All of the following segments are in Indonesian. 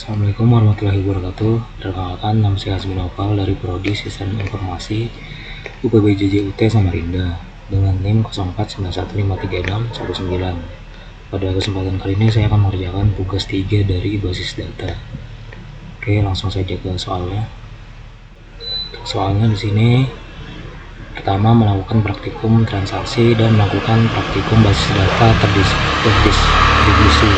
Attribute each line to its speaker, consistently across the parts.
Speaker 1: Assalamualaikum warahmatullahi wabarakatuh. Perkenalkan, nama saya Hasbi Noval dari Prodi Sistem Informasi UPBJJUT Samarinda dengan NIM 0491536191. Pada kesempatan kali ini saya akan mengerjakan tugas 3 dari basis data. Oke, langsung saja ke soalnya. Soalnya di sini pertama melakukan praktikum transaksi dan melakukan praktikum basis data terdistribusi.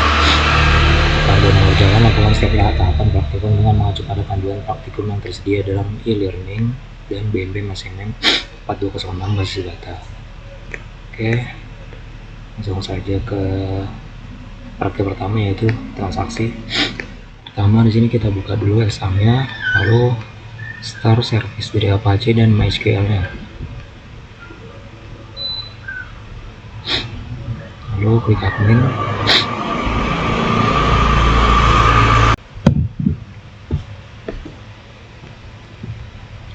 Speaker 1: Panduan mengerjakan lakukan setiap tahapan praktikum dengan mengacu pada panduan praktikum yang tersedia dalam e-learning dan BMP MSMM 4206 basis data. Oke, langsung saja ke praktik pertama, yaitu transaksi. Pertama di sini kita buka dulu examnya, lalu start service dari Apache dan MySQL-nya. Lalu klik admin.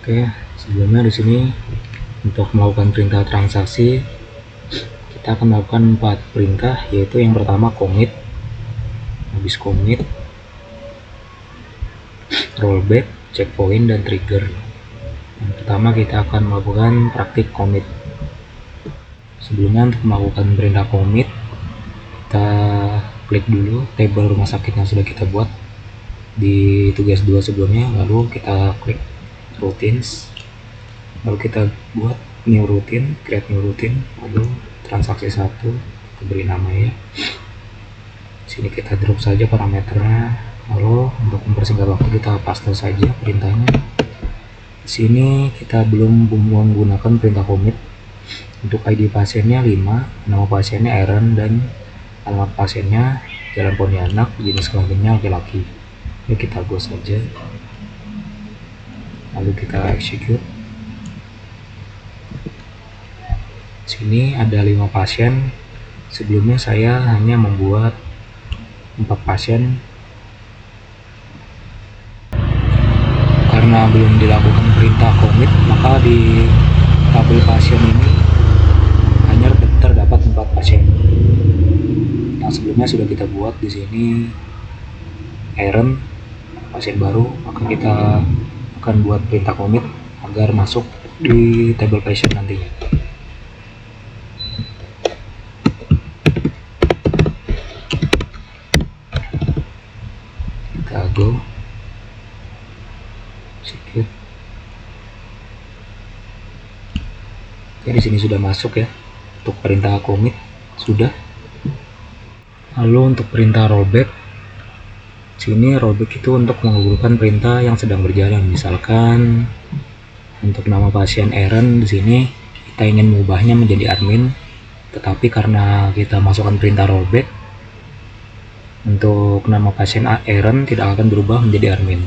Speaker 1: Oke, sebelumnya di sini untuk melakukan perintah transaksi kita akan melakukan 4 perintah, yaitu yang pertama commit, habis commit, rollback, checkpoint, dan trigger. Yang pertama kita akan melakukan praktik commit. Sebelumnya untuk melakukan perintah commit, kita klik dulu tabel rumah sakit yang sudah kita buat di tugas 2 sebelumnya, lalu kita klik routines, lalu kita buat new routine, create new routine, lalu transaksi 1 kita beri nama ya. Sini kita drop saja parameternya, lalu untuk mempersingkat waktu kita paste saja perintahnya. Di sini kita belum menggunakan perintah commit. Untuk ID pasiennya 5, nama pasiennya Aaron, dan alamat pasiennya Jalan Pontianak, jenis kelaminnya laki-laki. Ini kita go saja, lalu kita execute. Sini ada 5 pasien. Sebelumnya saya hanya membuat 4 pasien karena belum dilakukan perintah commit, maka di tabel pasien ini hanya terdapat 4 pasien. Yang sebelumnya sudah kita buat di sini Aaron, pasien baru, maka kita akan buat perintah commit agar masuk di table patient nantinya. Kita go execute. Oke, di sini sudah masuk ya. Untuk perintah commit sudah. Lalu untuk perintah rollback, sini rollback itu untuk menggugurkan perintah yang sedang berjalan. Misalkan untuk nama pasien Aaron, di sini kita ingin mengubahnya menjadi admin, tetapi karena kita masukkan perintah rollback, untuk nama pasien Aaron tidak akan berubah menjadi admin.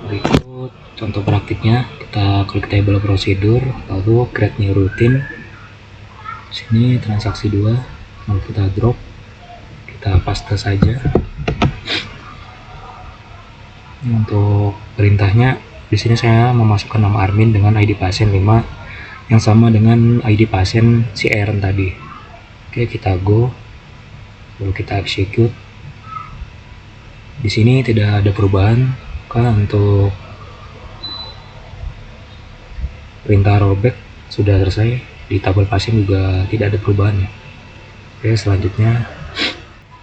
Speaker 1: Berikut contoh praktiknya, kita klik table prosedur, lalu create new routine. Sini transaksi 2, lalu kita drop, kita paste saja. Untuk perintahnya di sini saya memasukkan nama admin dengan ID pasien 5 yang sama dengan ID pasien si Aaron tadi. Oke, kita go, lalu kita execute. Di sini tidak ada perubahan, karena untuk perintah rollback sudah selesai. Di tabel pasien juga tidak ada perubahan ya. Oke, selanjutnya,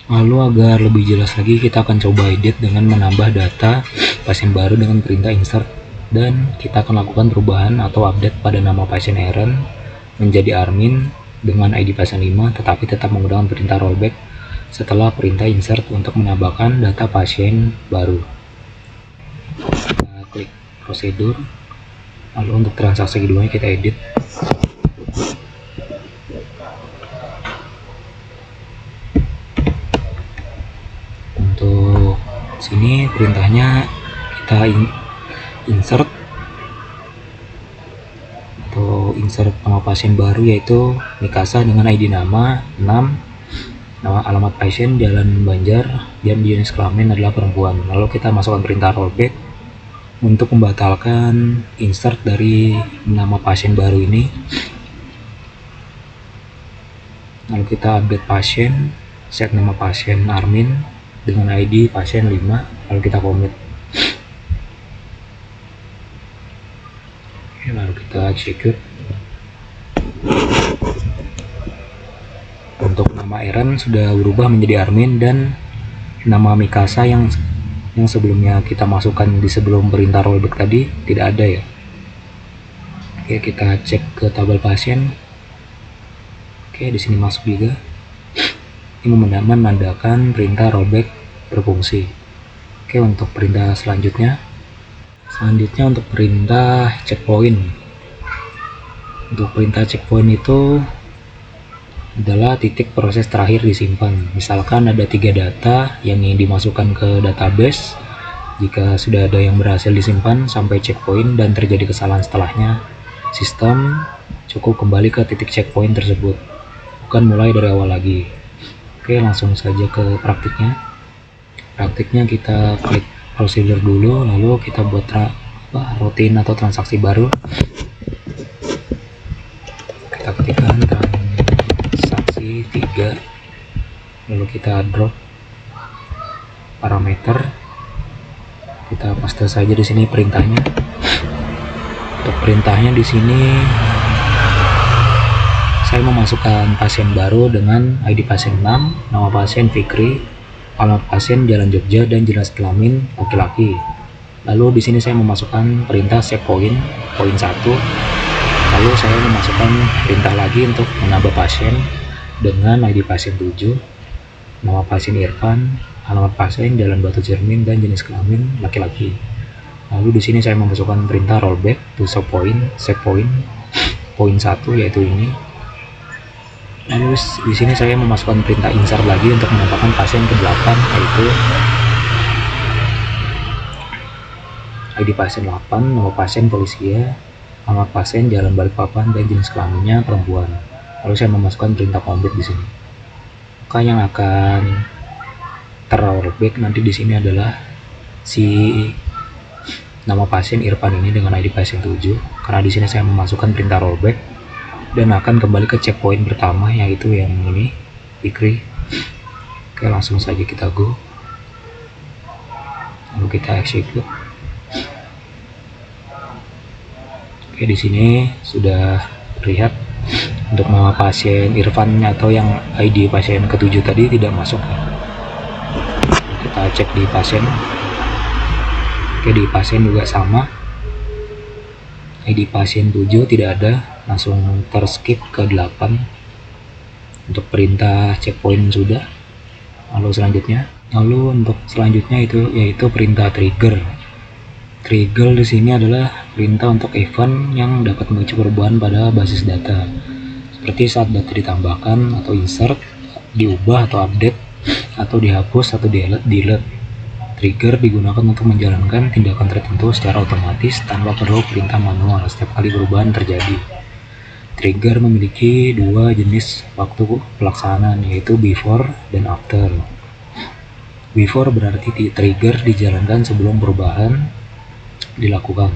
Speaker 1: lalu agar lebih jelas lagi, kita akan coba edit dengan menambah data pasien baru dengan perintah insert, dan kita akan lakukan perubahan atau update pada nama pasien Aaron menjadi admin dengan ID pasien 5, tetapi tetap menggunakan perintah rollback setelah perintah insert untuk menambahkan data pasien baru. Kita klik prosedur, lalu untuk transaksi keduanya kita edit. Untuk sini perintahnya kita insert atau insert nama pasien baru, yaitu Mikasa dengan ID nama 6, nama alamat pasien Jalan Banjar, dan jenis kelamin adalah perempuan. Lalu kita masukkan perintah rollback untuk membatalkan insert dari nama pasien baru ini. Lalu kita update pasien, set nama pasien admin, dengan ID pasien 5, lalu kita commit. Oke, lalu kita execute. Untuk nama Eren sudah berubah menjadi Armin, dan nama Mikasa yang sebelumnya kita masukkan di sebelum perintah rollback tadi tidak ada ya. Oke, kita cek ke tabel pasien. Oke, di sini masuk juga. Ini menandakan perintah rollback berfungsi. Oke, untuk perintah selanjutnya untuk perintah checkpoint. Untuk perintah checkpoint itu adalah titik proses terakhir disimpan. Misalkan ada 3 data yang ingin dimasukkan ke database. Jika sudah ada yang berhasil disimpan sampai checkpoint dan terjadi kesalahan setelahnya, sistem cukup kembali ke titik checkpoint tersebut, bukan mulai dari awal lagi. Oke, langsung saja ke praktiknya. Praktiknya kita klik procedure dulu, lalu kita buat rutin atau transaksi baru. Kita ketikkan transaksi 3, lalu kita drop parameter, kita paste saja di sini perintahnya. Untuk perintahnya di sini saya memasukkan pasien baru dengan ID pasien 6, nama pasien Fikri, alamat pasien Jalan Jogja, dan jenis kelamin laki-laki. Lalu di sini saya memasukkan perintah save point 1. Lalu saya memasukkan perintah lagi untuk menambah pasien dengan ID pasien 7, nama pasien Irfan, alamat pasien Jalan Batu Cermin, dan jenis kelamin laki-laki. Lalu di sini saya memasukkan perintah rollback to save point 1, yaitu ini. Lalu di sini saya memasukkan perintah insert lagi untuk menambahkan pasien ke-8, yaitu ID pasien 8, nama pasien Polisia, alamat pasien Jalan Balikpapan, dan jenis kelaminnya perempuan. Lalu saya memasukkan perintah complete di sini. Maka yang akan terrollback nanti di sini adalah si nama pasien Irfan ini dengan ID pasien 7, karena di sini saya memasukkan perintah rollback dan akan kembali ke checkpoint pertama, yaitu yang ini, Fikri. Oke, langsung saja kita go, lalu kita execute. Oke, di sini sudah terlihat untuk nama pasien Irfan atau yang ID pasien ke-7 tadi tidak masuk. Kita cek di pasien. Oke, di pasien juga sama, ID pasien 7 tidak ada, langsung terskip ke 8. Untuk perintah checkpoint sudah. Lalu untuk selanjutnya itu yaitu perintah trigger. Trigger di sini adalah perintah untuk event yang dapat memicu perubahan pada basis data, seperti saat data ditambahkan atau insert, diubah atau update, atau dihapus atau delete. Trigger digunakan untuk menjalankan tindakan tertentu secara otomatis tanpa perlu perintah manual setiap kali perubahan terjadi. Trigger memiliki 2 jenis waktu pelaksanaan, yaitu before dan after. Before berarti trigger dijalankan sebelum perubahan dilakukan,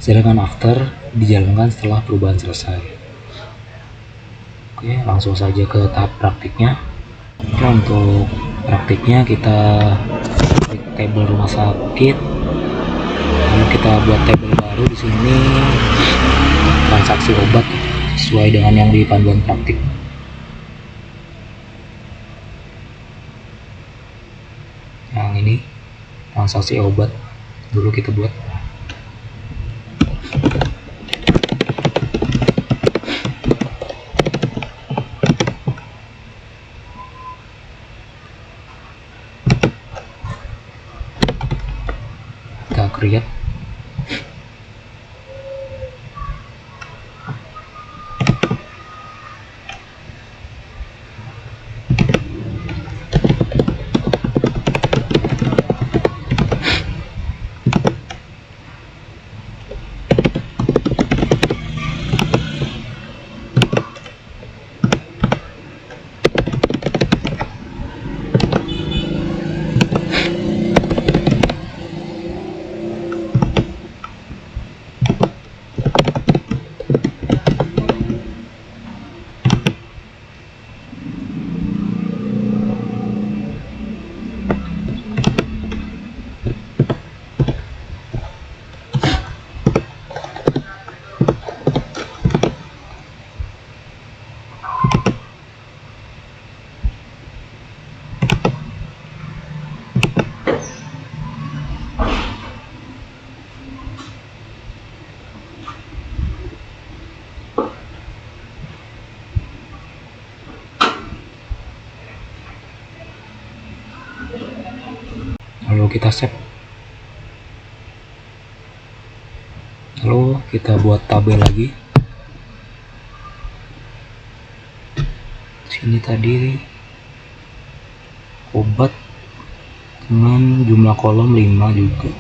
Speaker 1: sedangkan after dijalankan setelah perubahan selesai. Oke, langsung saja ke tahap praktiknya. Oke, untuk praktiknya kita klik tabel rumah sakit, lalu kita buat tabel baru di sini, transaksi obat sesuai dengan yang di panduan praktik. Yang ini transaksi obat dulu kita buat. Kita create. lalu kita save. Lalu kita buat tabel lagi. Sini tadi obat dengan jumlah kolom 5 juga.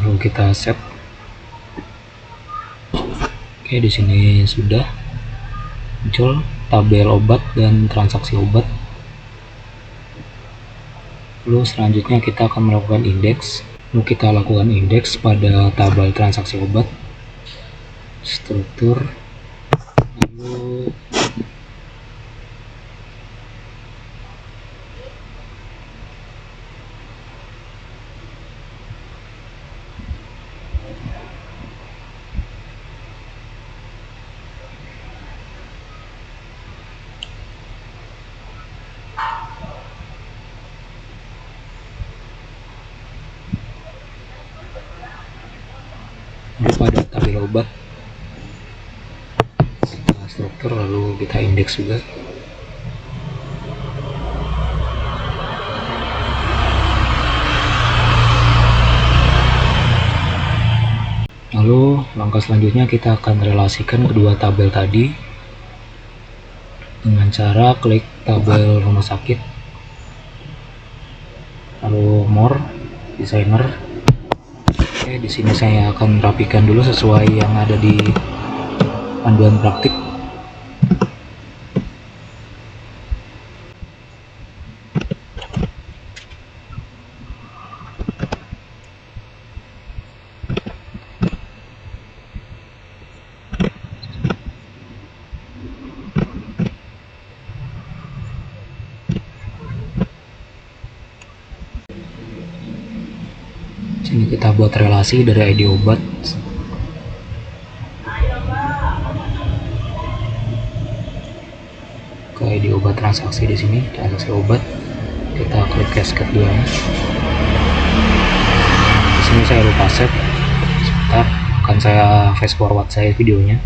Speaker 1: Lalu kita save. Oke, di sini sudah muncul tabel obat dan transaksi obat. Lalu selanjutnya kita akan melakukan indeks. Lalu kita lakukan indeks pada tabel transaksi obat, struktur, lalu pada tabel obat kita struktur, lalu kita indeks juga. Lalu langkah selanjutnya kita akan relasikan kedua tabel tadi dengan cara klik tabel rumah sakit, lalu more, designer. Oke, di sini saya akan rapikan dulu sesuai yang ada di panduan praktik. Sini kita buat relasi dari ID obat ke ID obat transaksi. Di sini transaksi obat, kita klik cascade dulu. Di sini saya lupa save. Sebentar, akan saya fast forward saya videonya.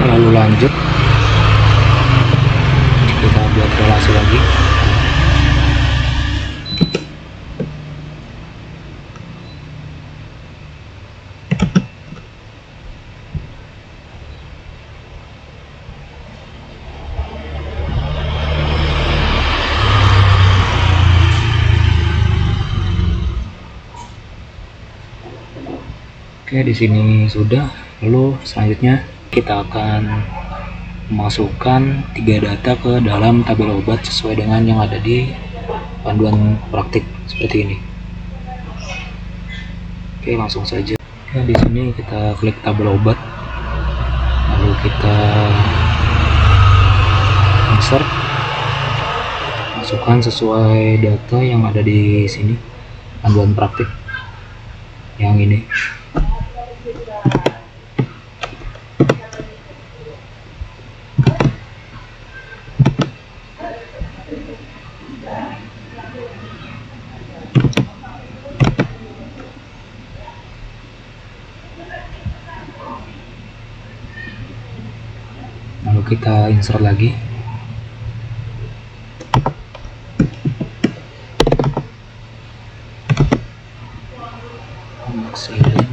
Speaker 1: Lalu lanjut, kita buat relasi lagi. Oke, di sini sudah. Lalu selanjutnya kita akan memasukkan 3 data ke dalam tabel obat sesuai dengan yang ada di panduan praktik seperti ini. Oke, langsung saja. Oke, di sini kita klik tabel obat, lalu kita insert, masukkan sesuai data yang ada di sini panduan praktik yang ini. Lalu kita insert lagi. Ceiling.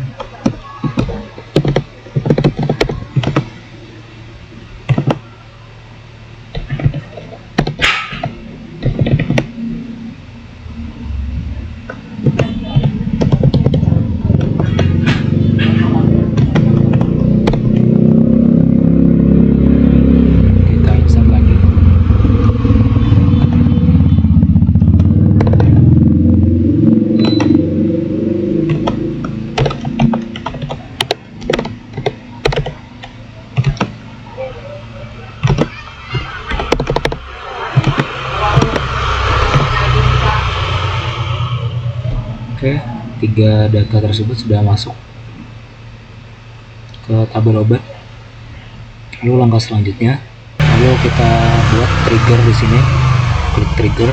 Speaker 1: Oke, 3 data tersebut sudah masuk ke tabel obat. Lalu langkah selanjutnya, lalu kita buat trigger di sini. Klik trigger,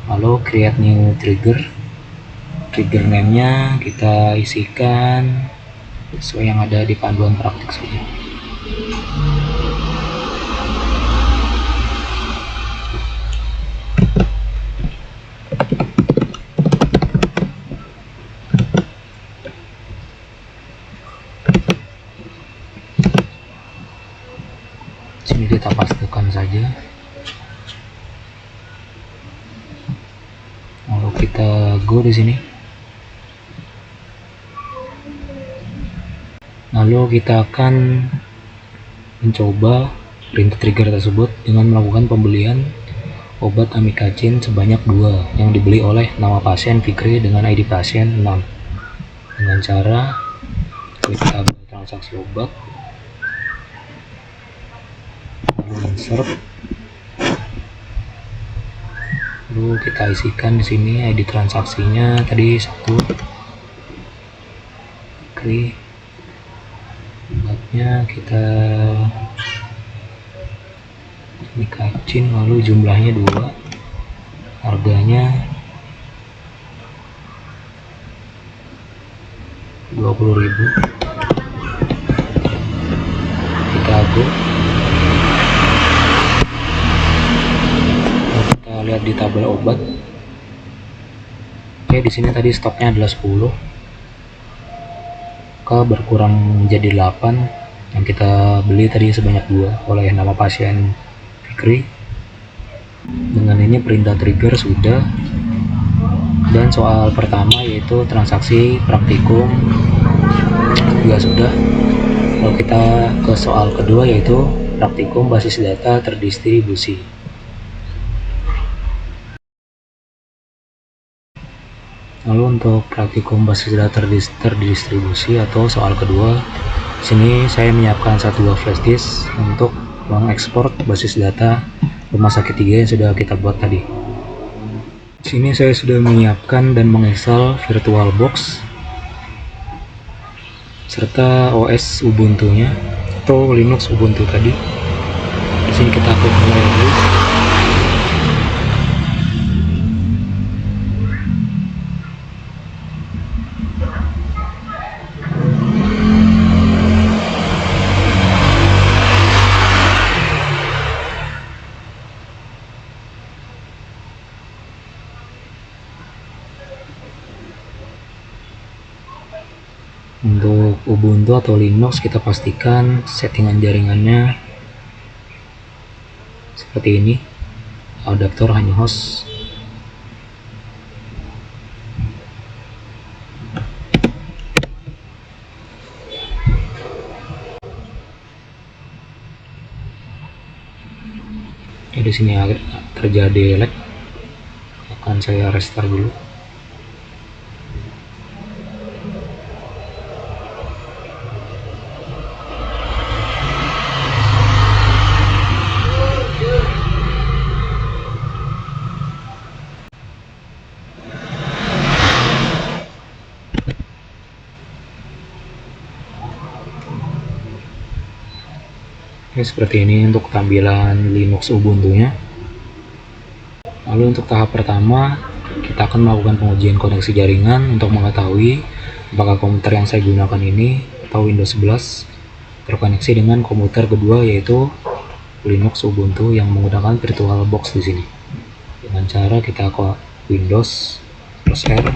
Speaker 1: lalu create new trigger. Trigger name-nya kita isikan sesuai yang ada di panduan praktik saja. Sini kita pastikan saja. Lalu kita go di sini. Lalu kita akan mencoba print trigger tersebut dengan melakukan pembelian obat amikacin sebanyak 2 yang dibeli oleh nama pasien Fikri dengan ID pasien 6 dengan cara klik tabel transaksi obat, lalu insert, lalu kita isikan di sini ID transaksinya tadi 1, Fikri, obatnya kita amikacin, lalu jumlahnya 2, harganya 20.000. Kita go. Kita lihat di tabel obat. Oke, di sini tadi stoknya adalah 10. Berkurang menjadi 8 yang kita beli tadi sebanyak 2 oleh nama pasien Fikri. Dengan ini perintah trigger sudah, dan soal pertama yaitu transaksi praktikum juga sudah. Kalau kita ke soal kedua yaitu praktikum basis data terdistribusi. Lalu untuk praktikum basis data terdistribusi atau soal kedua, sini saya menyiapkan 1 buah flash disk untuk mengekspor basis data rumah sakit 3 yang sudah kita buat tadi. Sini saya sudah menyiapkan dan menginstal VirtualBox serta OS Ubuntu-nya atau Linux Ubuntu tadi. Di sini kita klik mulai dulu. Untuk Ubuntu atau Linux kita pastikan settingan jaringannya seperti ini, adaptor hanya host. Di sini terjadi lag, akan saya restart dulu. Oke, seperti ini untuk tampilan Linux Ubuntu-nya. Lalu untuk tahap pertama, kita akan melakukan pengujian koneksi jaringan untuk mengetahui apakah komputer yang saya gunakan ini atau Windows 11 terkoneksi dengan komputer kedua, yaitu Linux Ubuntu yang menggunakan VirtualBox di sini. Dengan cara kita ke Windows plus R,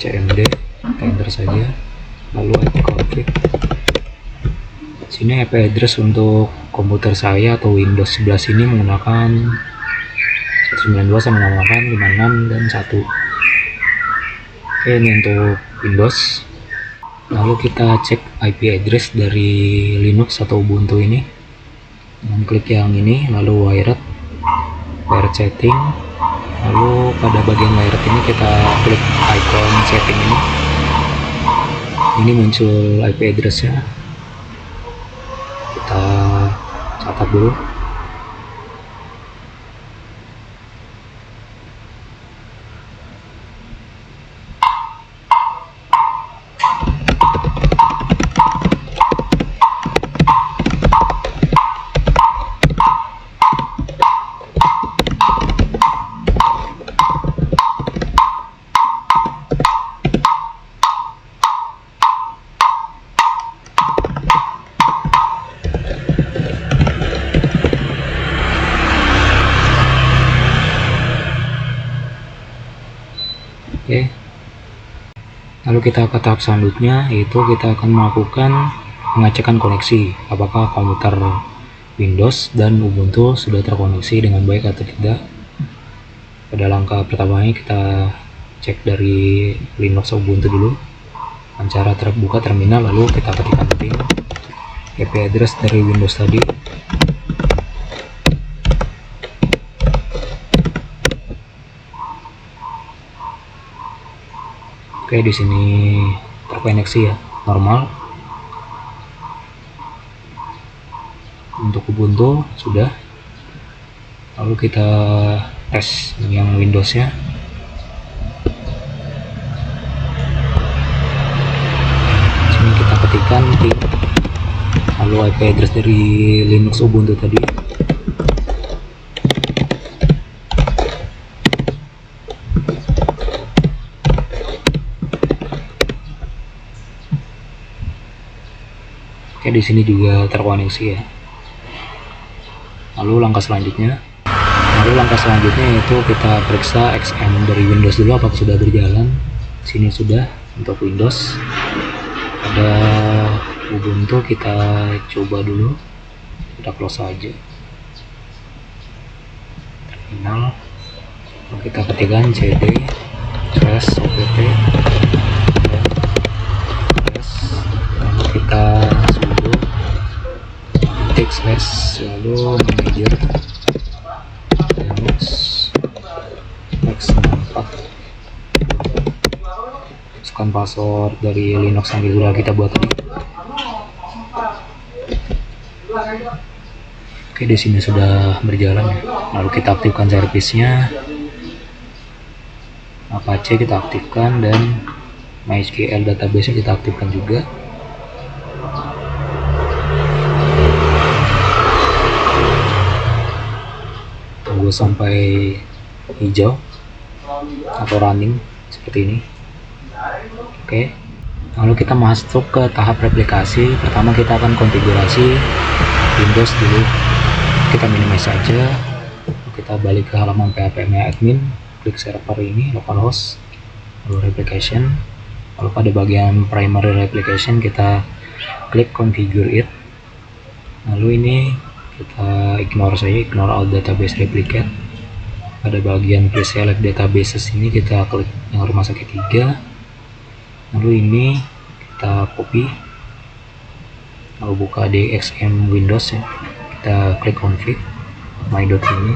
Speaker 1: cmd, kita enter saja, lalu ipconfig. Sini IP address untuk komputer saya atau Windows 11 ini menggunakan 192.168.56 dan 1. Oke, ini untuk Windows. Lalu kita cek IP address dari Linux atau Ubuntu ini dengan klik yang ini, lalu wired setting, lalu pada bagian wired ini kita klik icon setting ini muncul IP addressnya, kita catat dulu. Oke, lalu kita ke tahap selanjutnya, yaitu kita akan melakukan pengecekan koneksi apakah komputer Windows dan Ubuntu sudah terkoneksi dengan baik atau tidak. Pada langkah pertama ini kita cek dari Linux Ubuntu dulu dengan cara terbuka terminal, lalu kita ketikkan ping IP address dari Windows tadi. Oke, di sini terkoneksi ya, normal. Untuk Ubuntu sudah. Lalu kita tes yang Windows-nya. Sini kita ketikkan ping, lalu IP address dari Linux Ubuntu tadi. Oke, di sini juga terkoneksi ya. Lalu langkah selanjutnya yaitu kita periksa XM dari Windows dulu apakah sudah berjalan. Sini sudah untuk Windows. Ada Ubuntu kita coba dulu, kita close saja terminal, lalu kita ketikkan cd/opt, lalu kita sudo ketik / lalu manager Linux x64, masukkan password dari Linux yang sudah kita buat tadi. Oke, di sini sudah berjalan ya. Lalu kita aktifkan servisnya, Apache kita aktifkan, dan MySQL database kita aktifkan juga. Tunggu sampai hijau atau running seperti ini. Oke, lalu kita masuk ke tahap replikasi. Pertama kita akan konfigurasi Windows dulu, kita minimize saja. Kita balik ke halaman php-nya admin, klik server ini, localhost, lalu replication, lalu pada bagian primary replication kita klik configure it. Lalu ini kita ignore saja, ignore all database replicate. Pada bagian pre-select databases ini kita klik yang rumah sakit 3, lalu ini kita copy, lalu buka DXM Windows ya, kita klik config my.ini,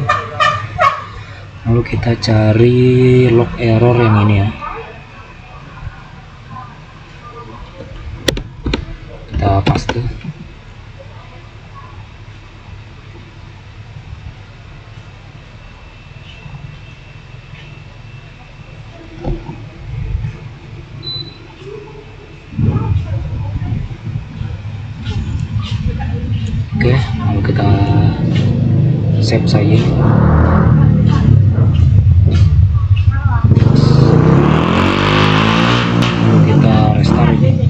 Speaker 1: lalu kita cari log error yang ini ya, kita paste. Oke, lalu kita save saja. Lalu kita restart ini.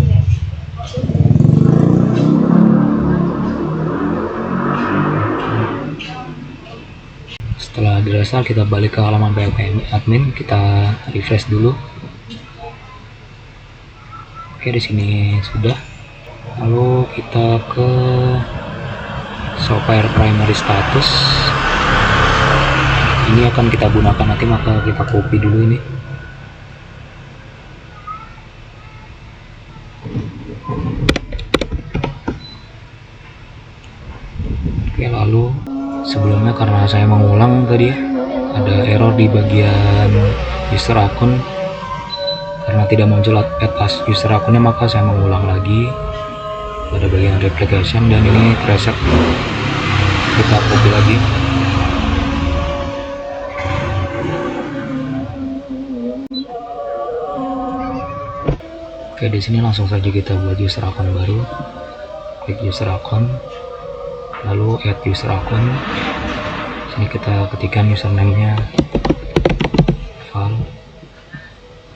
Speaker 1: Setelah di restart, kita balik ke halaman PHP admin, kita refresh dulu. Oke, di sini sudah. Lalu kita ke software primary status. Ini akan kita gunakan nanti, maka kita copy dulu ini. Oke, lalu sebelumnya karena saya mengulang tadi ada error di bagian user akun karena tidak muncul add as user akunnya, maka saya mengulang lagi pada bagian replication dan ini reset. Kita copy lagi. Oke, di sini langsung saja kita buat user akun baru. Klik user akun, lalu add user akun. Sini kita ketikkan username-nya Val.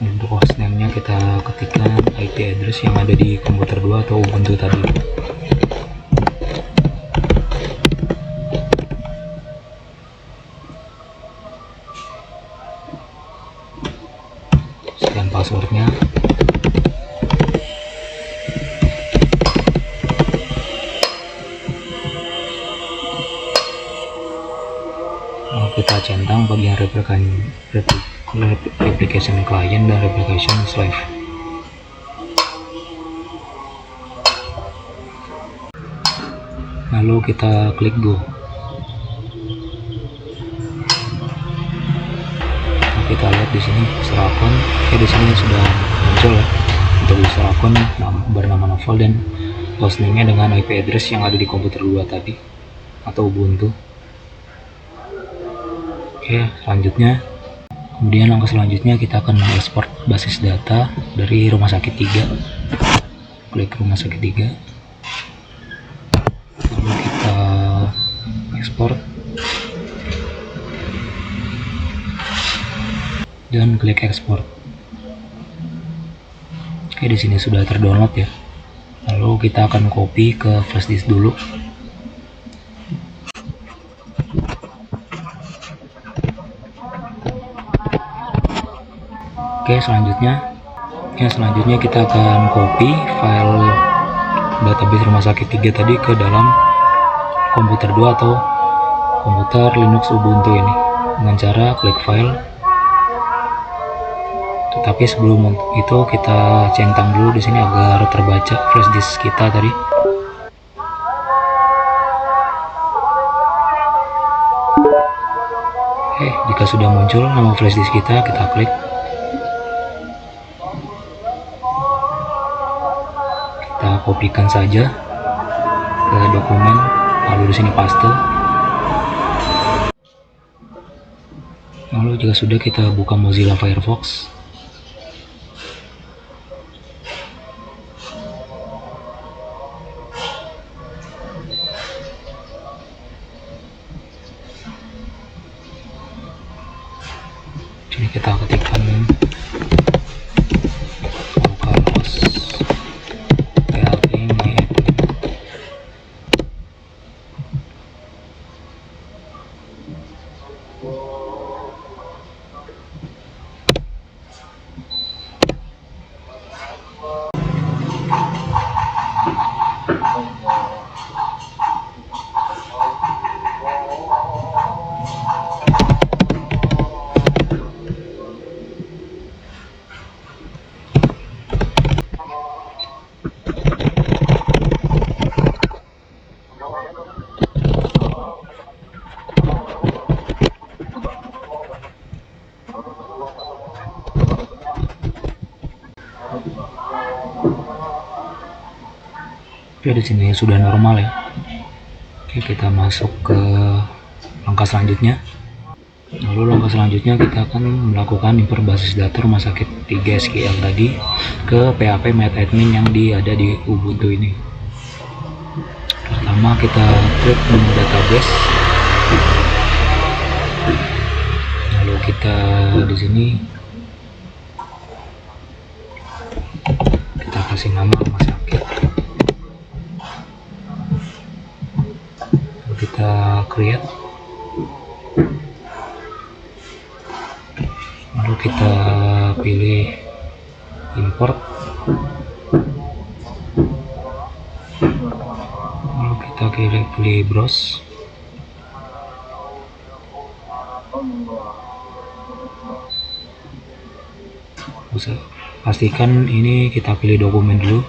Speaker 1: Untuk hostname-nya kita ketikkan IP address yang ada di komputer 2 atau Ubuntu tadi. Sekian passwordnya. Kita centang bagian replication client dan replication slave. Lalu kita klik go. Kita lihat di sini user akun. Oke, di sini sudah muncul ya untuk user akun bernama Novel dan hostname-nya dengan IP address yang ada di komputer 2 tadi atau Ubuntu. Oke, selanjutnya, kemudian langkah selanjutnya kita akan mengekspor basis data dari rumah sakit 3. Klik rumah sakit 3, lalu kita ekspor dan klik ekspor. Oke, di sini sudah terdownload ya. Lalu kita akan copy ke flash disk dulu. Oke, selanjutnya kita akan copy file database rumah sakit 3 tadi ke dalam komputer 2 atau komputer Linux Ubuntu ini dengan cara klik file. Tetapi sebelum itu kita centang dulu di sini agar terbaca flash disk kita tadi. Oke, jika sudah muncul nama flash disk kita klik. Kita kopikan saja ke dokumen, lalu di sini paste. Lalu jika sudah, kita buka Mozilla Firefox. Jadi kita ketikkan Oke, di sini sudah normal ya. Oke, kita masuk ke langkah selanjutnya. Lalu langkah selanjutnya kita akan melakukan import basis data rumah sakit 3 SQL tadi ke PHP MyAdmin yang ada di Ubuntu ini. Pertama kita klik menu database. Lalu kita di sini kita kasih nama rumah sakit, lalu kita create, lalu kita pilih import, lalu kita pilih browse. Pastikan ini kita pilih dokumen dulu,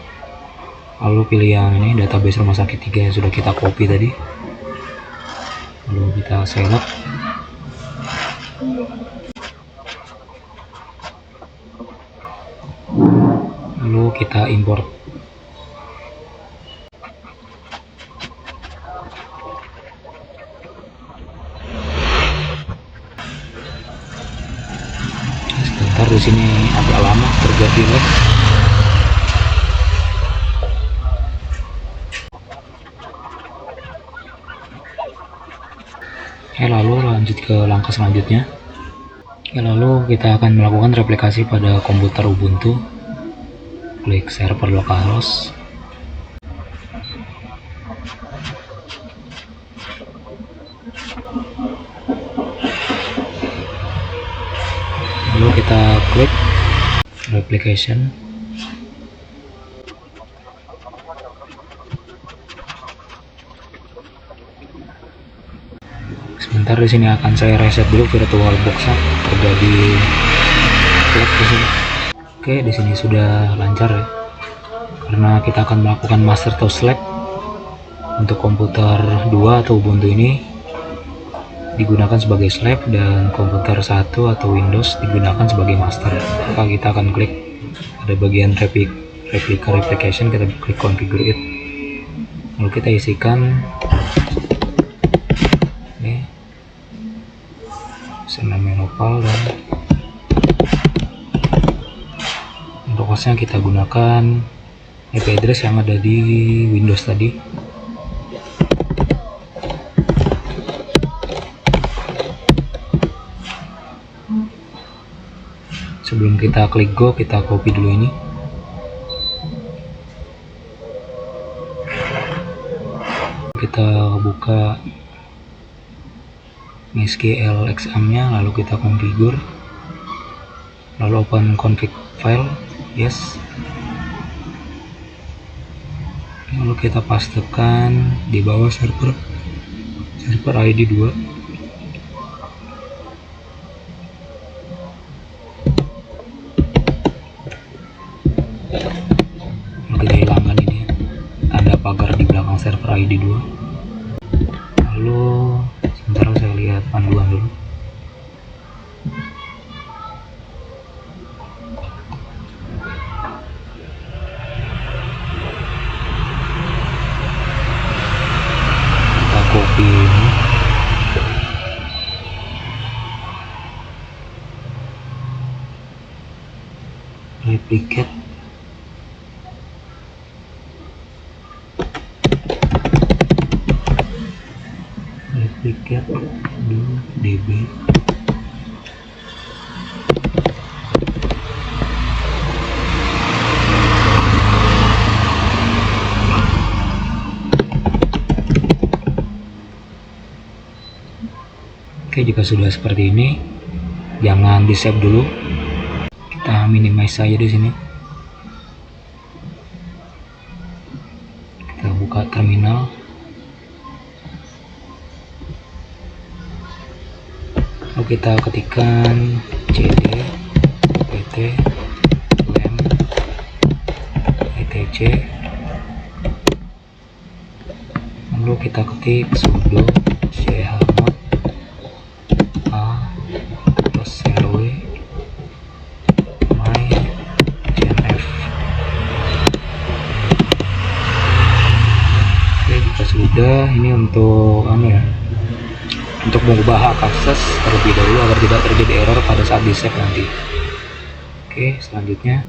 Speaker 1: lalu pilih yang ini database rumah sakit 3 yang sudah kita copy tadi, lalu kita select, lalu kita import. Sebentar, di sini agak lama terjadi lag. Lalu lanjut ke langkah selanjutnya. Lalu kita akan melakukan replikasi pada komputer Ubuntu. Klik server localhost. Lalu kita klik replication. Sebentar, di sini akan saya reset dulu VirtualBox-nya, terjadi lag di sini. Oke, di sini sudah lancar ya. Karena kita akan melakukan master to slave untuk komputer 2 atau Ubuntu ini digunakan sebagai slave, dan komputer 1 atau Windows digunakan sebagai master. Maka kita akan klik pada bagian replication, kita klik configure it, lalu kita isikan ini username lokal, dan untuk hostnya kita gunakan IP address yang ada di Windows tadi. Sebelum kita klik go, kita copy dulu ini. Kita buka MySQL exam-nya, lalu kita configure, lalu open config file, yes. Lalu kita pastekan di bawah server ID 2. Kita hilangkan ini tanda pagar di belakang server ID 2. Lalu sebentar, saya lihat panduan dulu. Kita copy ini, replicate, db. Oke, jika sudah seperti ini, jangan di save dulu, kita minimize saja di sini. Kita buka terminal, lalu kita ketikkan cd pt lem etc, lalu kita ketik sudo chmod a plus rw my cnf. Oke, jika sudah, ini untuk untuk mengubah hak akses terlebih dahulu agar tidak terjadi error pada saat di save nanti. Oke, selanjutnya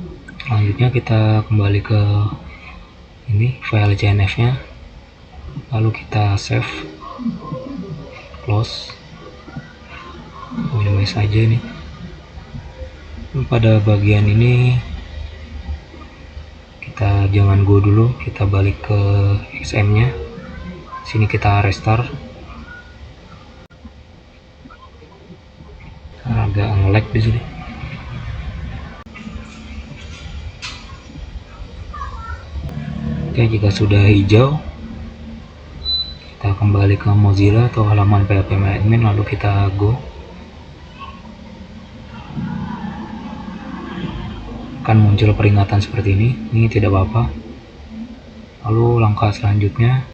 Speaker 1: kita kembali ke ini file cnf nya, lalu kita save, close, minimize saja ini. Pada bagian ini kita jangan go dulu, kita balik ke XM nya, sini kita restart. Agak nge-lag di sini. Oke, jika sudah hijau, kita kembali ke Mozilla atau halaman php.admin, lalu kita go. Akan muncul peringatan seperti ini tidak apa-apa. Lalu langkah selanjutnya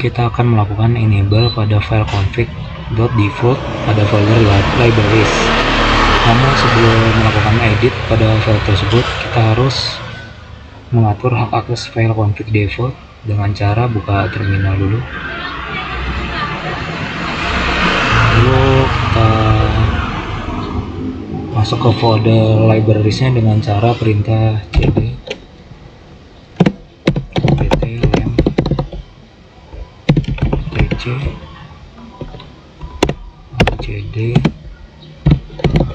Speaker 1: kita akan melakukan enable pada file config.default pada folder libraries. Namun sebelum melakukan edit pada file tersebut, kita harus mengatur hak akses file config default dengan cara buka terminal dulu. Lalu kita masuk ke folder librariesnya dengan cara perintah cd apt lem tc cd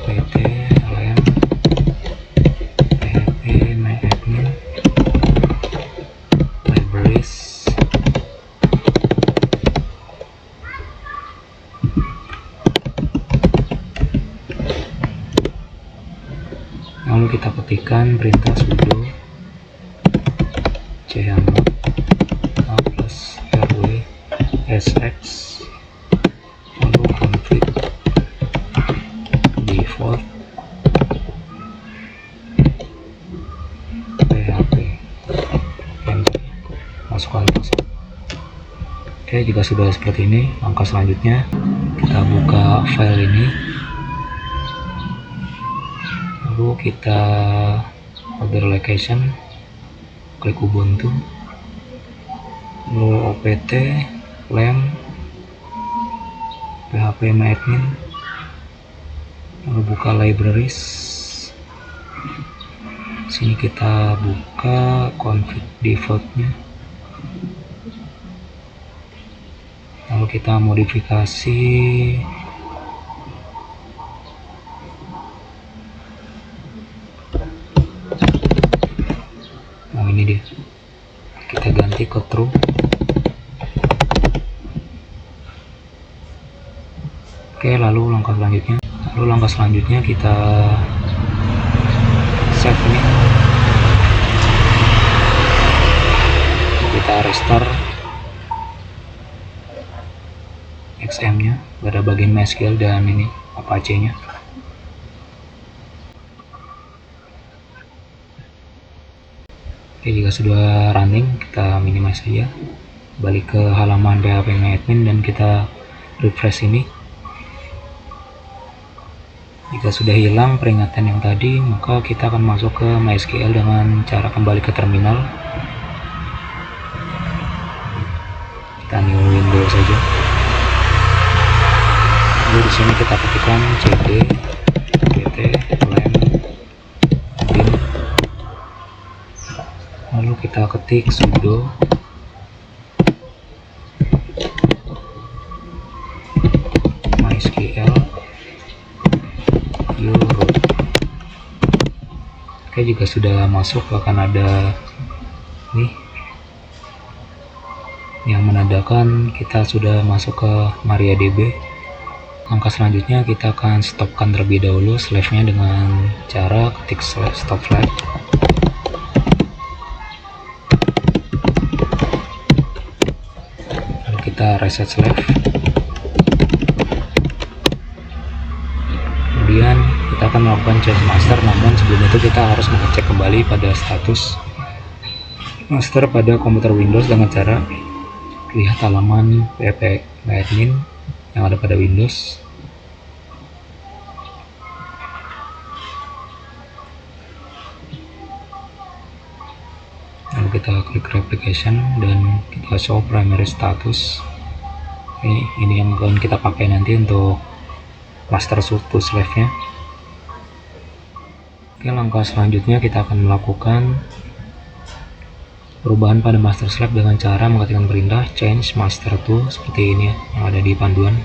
Speaker 1: apt lem php.admin libraries. Lalu kita ketikkan perintah sudo chmod plus rw sx lalu config default php, masukkan password. Oke, jika sudah seperti ini, langkah selanjutnya kita buka file ini, lalu kita folder location, klik Ubuntu, lalu opt lem php.admin, lalu buka libraries. Sini kita buka config defaultnya, lalu kita modifikasi ini dia, kita ganti ke true. Oke, lalu langkah selanjutnya kita save ini, kita restart XM nya pada bagian MySQL dan ini Apache nya. Oke, jika sudah running, kita minimize saja, balik ke halaman php.admin dan kita refresh ini. Jika sudah hilang peringatan yang tadi, maka kita akan masuk ke MySQL dengan cara kembali ke terminal. Kita new window saja. Lalu di sini kita ketikkan cd apt lem bin, lalu kita ketik sudo mysql root. Oke, jika sudah masuk akan ada nih yang menandakan kita sudah masuk ke MariaDB. Langkah selanjutnya kita akan stopkan terlebih dahulu slash-nya dengan cara ketik stop flag. Lalu kita reset slash. Kemudian kita akan melakukan change master, namun sebelum itu kita harus mengecek kembali pada status master pada komputer Windows dengan cara lihat halaman php.admin yang ada pada Windows. Lalu kita klik replication dan kita show primary status. Ini yang akan kita pakai nanti untuk master to slave-nya. Oke, langkah selanjutnya kita akan melakukan perubahan pada master slave dengan cara mengetikkan perintah change master to seperti ini yang ada di panduan.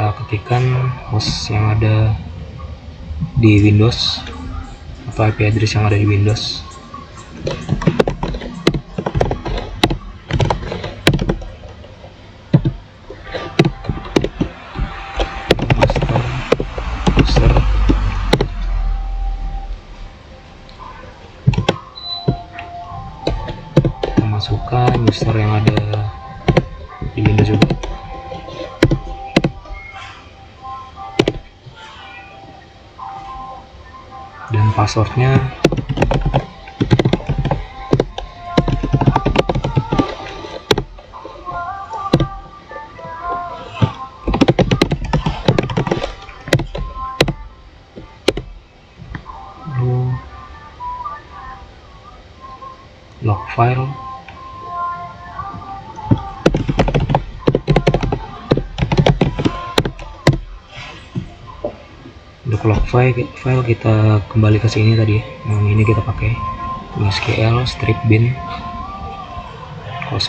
Speaker 1: kita ketikkan host yang ada di Windows atau IP address yang ada di Windows. Master user, masukkan user yang ada di Windows juga. Dan passwordnya log file, untuk log file kita kembali ke sini tadi, yang ini kita pakai MySQL strip bin 0002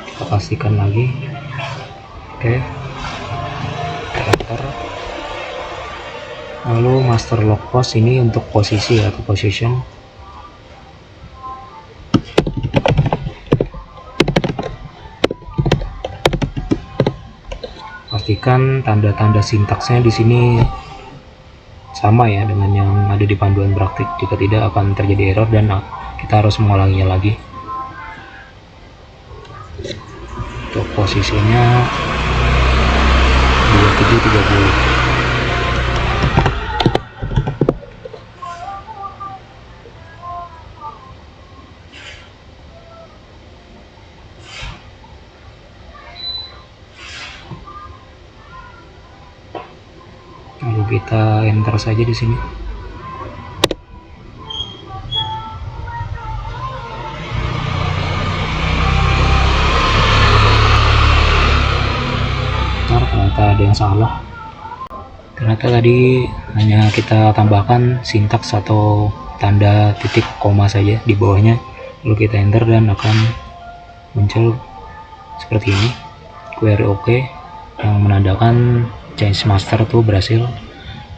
Speaker 1: kita pastikan lagi. Oke, enter. Lalu master log post ini untuk posisi atau position. Pastikan tanda-tanda sintaksnya di sini sama ya dengan yang ada di panduan praktik. Jika tidak akan terjadi error dan kita harus mengulanginya lagi. Untuk posisinya 2730. Lalu kita enter saja di sini. Ternyata ada yang salah. Ternyata tadi hanya kita tambahkan sintaks atau tanda titik koma saja di bawahnya. Lalu kita enter dan akan muncul seperti ini, query OK yang menandakan change master tuh berhasil.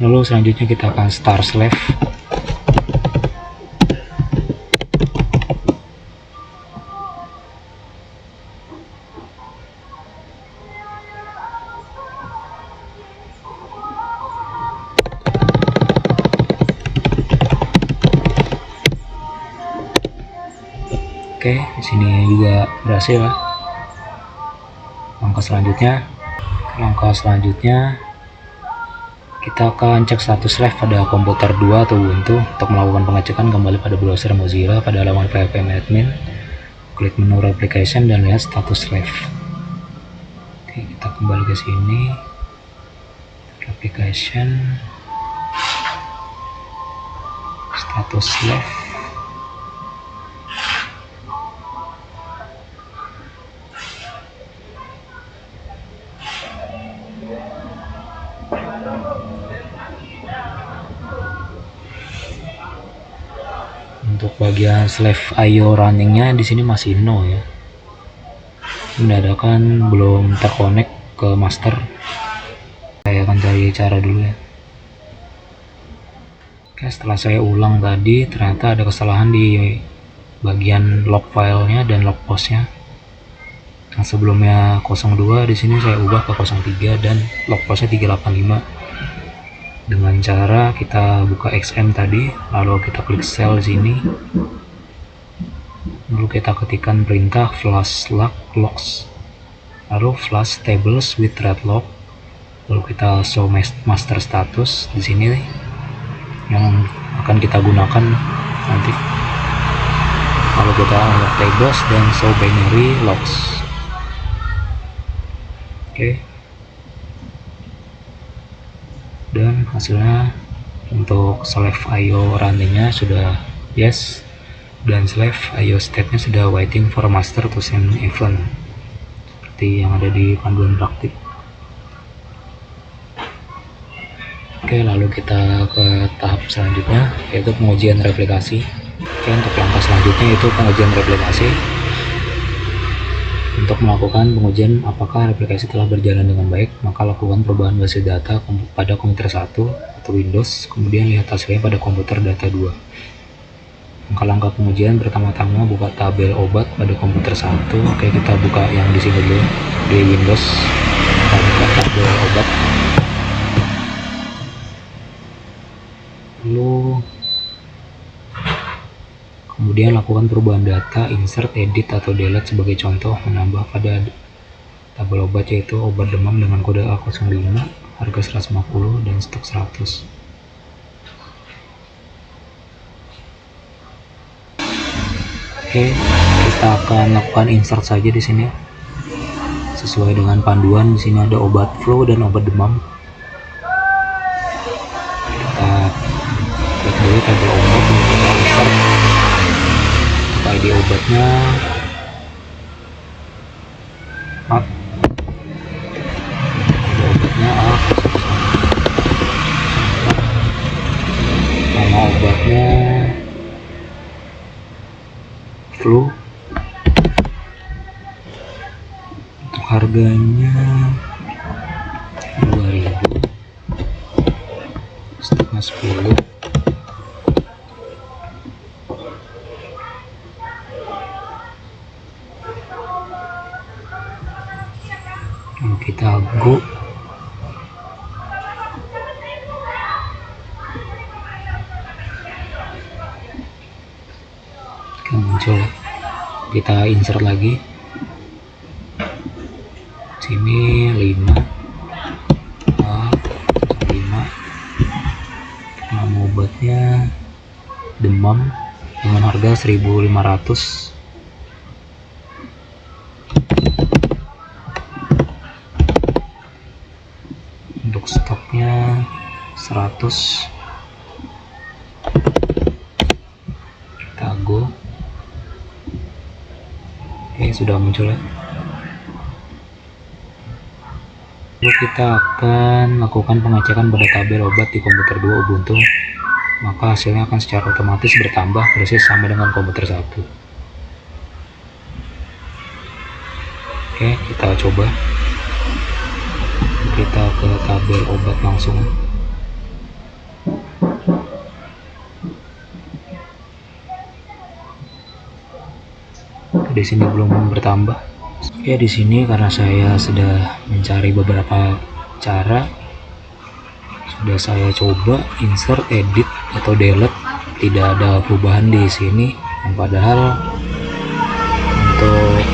Speaker 1: Lalu selanjutnya kita akan start slave. Oke, di sini juga berhasil ya. Langkah selanjutnya kita akan cek status slave pada komputer 2 atau Ubuntu. Untuk melakukan pengecekan, kembali pada browser Mozilla pada halaman phpMyAdmin, klik menu application dan lihat status slave. Oke, kita kembali ke sini, application, status slave. Untuk bagian slave IO runningnya di sini masih no ya, menandakan belum terkonek ke master. Saya akan cari cara dulu ya. Oke, setelah saya ulang tadi ternyata ada kesalahan di bagian log filenya dan log postnya. Yang sebelumnya 02 di sini saya ubah ke 03 dan log postnya 385. Dengan cara kita buka XM tadi, lalu kita klik cell di sini, lalu kita ketikkan perintah flush logs, lalu flush tables with read log, lalu kita show master status di sini yang akan kita gunakan nanti. Lalu kita unlock tables dan show binary logs. Oke. Dan hasilnya untuk slave IO runningnya sudah yes, dan slave IO state-nya sudah waiting for master to send event. Seperti seperti yang ada di panduan praktik. Oke, lalu kita ke tahap selanjutnya, yaitu pengujian replikasi. Oke, untuk langkah selanjutnya itu pengujian replikasi. Untuk melakukan pengujian apakah replikasi telah berjalan dengan baik, maka lakukan perubahan base data pada komputer 1 atau Windows, kemudian lihat hasilnya pada komputer data 2. Langkah-langkah pengujian, pertama-tama buka tabel obat pada komputer 1. Oke, kita buka yang di sini dulu, di Windows. Kita buka tabel obat. Lalu kemudian lakukan perubahan data, insert, edit, atau delete. Sebagai contoh, menambah pada tabel obat yaitu obat demam dengan kode A05, harga 150 dan stok 100. Oke, kita akan lakukan insert saja di sini. Sesuai dengan panduan, di sini ada obat flu dan obat demam. Kita klik dulu tabel obat dan kita insert. Untuk ID obatnya ID obatnya A01. Nama obatnya flu. Untuk harganya 2000, stoknya 10. Lalu kita go. Oke, muncul. Kita insert lagi. Sini 5 A05. Nama obatnya demam dengan harga 1.500. Untuk stoknya 100. Kita go. Oke, sudah muncul ya. Lalu kita akan lakukan pengecekan pada tabel obat di komputer 2 Ubuntu, maka hasilnya akan secara otomatis bertambah persis sama dengan komputer 1. Oke, kita coba. Kita ke tabel obat langsung. Di sini belum bertambah. Ya, di sini karena saya sudah mencari beberapa cara, sudah saya coba insert, edit, atau delete, tidak ada perubahan di sini. Yang padahal untuk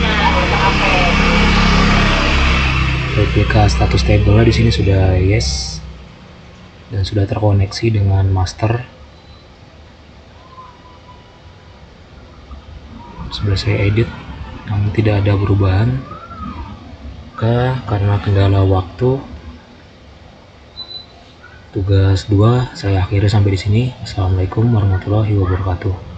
Speaker 1: replika status table di sini sudah yes dan sudah terkoneksi dengan master. Sudah saya edit, namun tidak ada perubahan. Karena kendala waktu, tugas 2 saya akhiri sampai di sini. Assalamualaikum warahmatullahi wabarakatuh.